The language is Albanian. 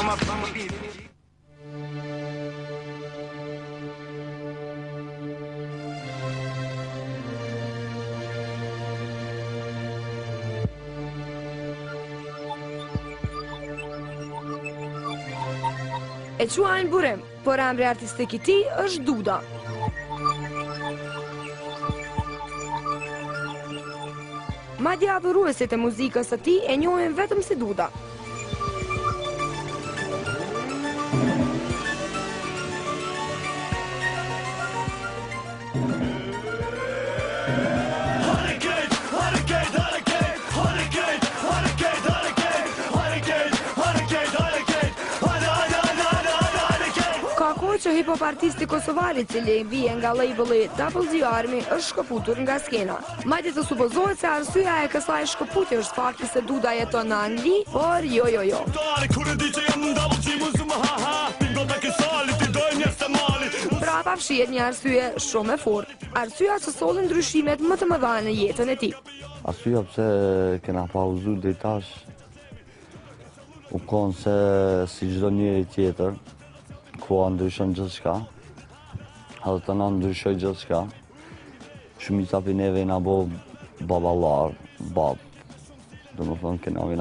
E quajnë burim, por emri artistik I tij është Duda. Madje adhuruesit e muzikës së tij e njohin vetëm si Duda. Që hip-hop artisti kosovari cili vije nga labeli Double D Army është shkëputur nga skena. Madje të supozohet se arsyeja e kësaj shkëputje është fakti se Duda jeton në Angli, por jo. Pra pa fshihet një arsye shumë e fortë. Arsyeja që solli ndryshimet më të mëdha në jetën e tij. Arsyeja pse kena pauzu deri tash u kon se si çdo njeri tjetër koha ndryshon gjithçka, edhe të na ndryshoj gjithçka. Shumica për neve na bo baballar, bab. Domethënë kena bo